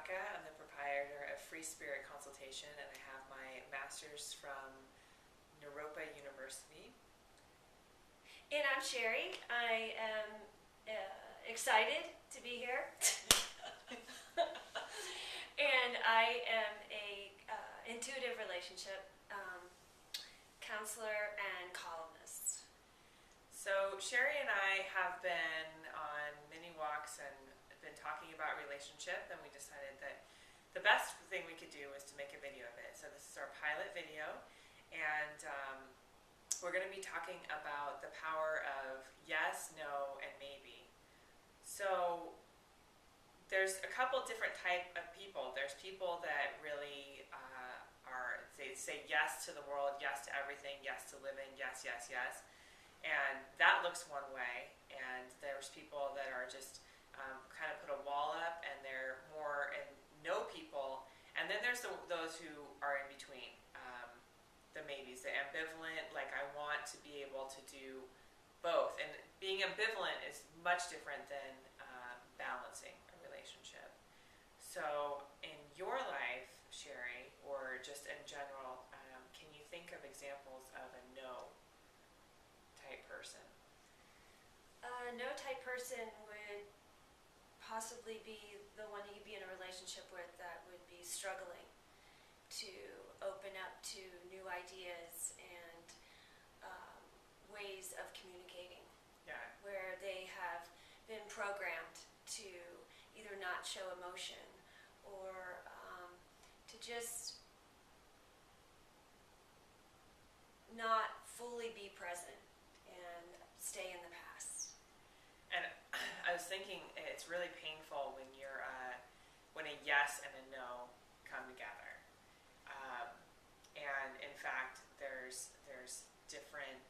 Rebecca. I'm the proprietor of Free Spirit Consultation, and I have my master's from Naropa University. And I'm Sherry. I am excited to be here. And I am a intuitive relationship counselor and columnist. So Sherry and I have been on many walks and been talking about relationship, and we decided that the best thing we could do was to make a video of it. So this is our pilot video, and we're going to be talking about the power of yes, no, and maybe. So there's a couple different type of people. There's people that really they say yes to the world, yes to everything, yes to living, yes, yes, yes. And that looks one way. And there's people that are just kind of put a wall up, and they're more and no people. And then there's those who are in between, the maybes, the ambivalent, like I want to be able to do both. And being ambivalent is much different than balancing a relationship. So in your life, Sherry, or just in general, can you think of examples of a no type person? No type person would possibly be the one you'd be in a relationship with that would be struggling to open up to new ideas and ways of communicating. Yeah. Where they have been programmed to either not show emotion or to just not fully be present and stay in the past. And I was thinking it's really painful when you're when a yes and a no come together. And in fact, there's different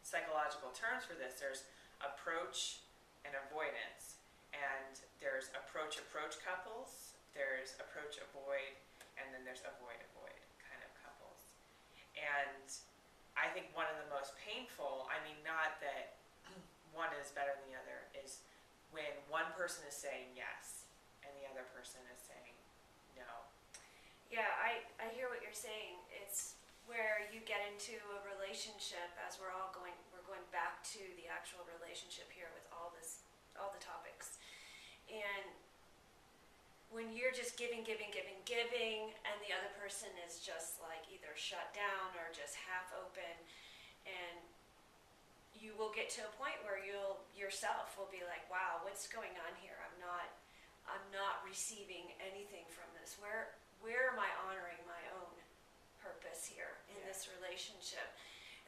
psychological terms for this. There's approach and avoidance, and there's approach couples, there's approach avoid, and then there's avoid kind of couples. And I think one of the most painful, I mean, not that one is better than the other, is when one person is saying yes and the other person is saying no. Yeah, I hear what you're saying. It's where you get into a relationship, as we're going back to the actual relationship here with all the topics. And when you're just giving, and the other person is just like either shut down or just half open, and you will get to a point where yourself will be like, wow, what's going on here? I'm not receiving anything from this. Where am I honoring my own purpose here in this relationship?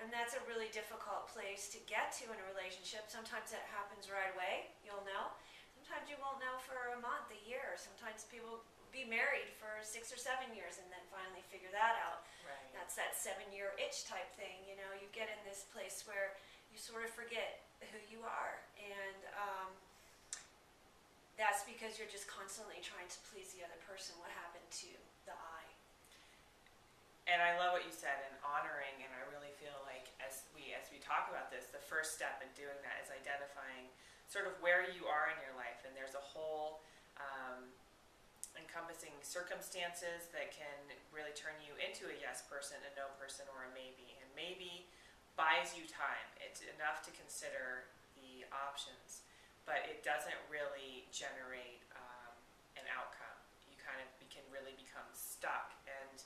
And that's a really difficult place to get to in a relationship. Sometimes that happens right away, you'll know. Sometimes you won't know for a month, a year. Sometimes people be married for 6 or 7 years and then finally figure that out. Right. That's that 7-year itch type thing. You know, you get in this place where you sort of forget who you are. And that's because you're just constantly trying to please the other person. What happened to the I? And I love what you said, and honoring, and I really feel like as we talk about this, the first step in doing that is identifying sort of where you are in your life. And there's a whole encompassing circumstances that can really turn you into a yes person, a no person, or a maybe. And maybe buys you time. It's enough to consider the options, but it doesn't really generate an outcome. You kind of can really become stuck. And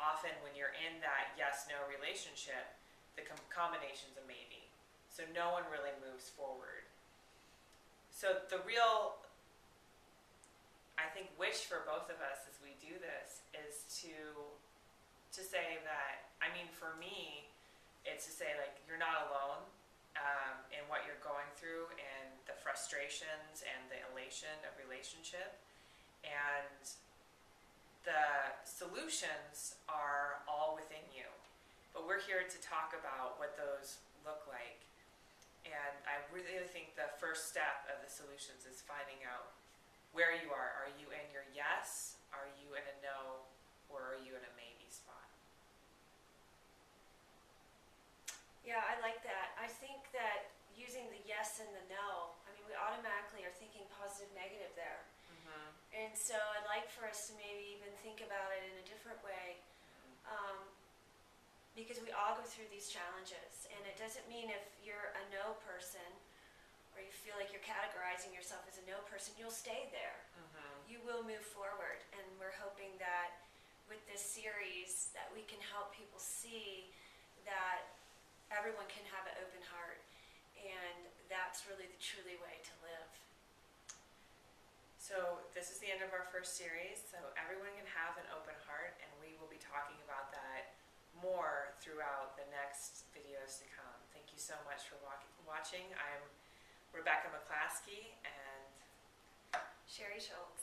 often when you're in that yes-no relationship, the combination's a maybe. So no one really moves forward. So the real, I think, wish for both of us as we do this is to say that, I mean, for me, it's to say, like, you're not alone in what you're going through and the frustrations and the elation of relationship. And the solutions are all within you. But we're here to talk about what those look like. And I really think the first step of the solutions is finding out where you are. Are you in your yes? Are you in a no? Or are you in a maybe spot? Yeah, I like that. I think that using the yes and the no, I mean, we automatically are thinking positive, negative there. Mm-hmm. And so I'd like for us to maybe even think about it in a different way, because we all go through these challenges, and it doesn't mean if you're a no person or you feel like you're categorizing yourself as a no person, you'll stay there. You will move forward, and we're hoping that with this series that we can help people see that everyone can have an open heart, and that's really the truly way to live. So this is the end of our first series, so everyone can have an open heart, and we will be talking about that more throughout the next videos to come. Thank you so much for watching. I'm Rebecca McClaskey and Sherry Schultz.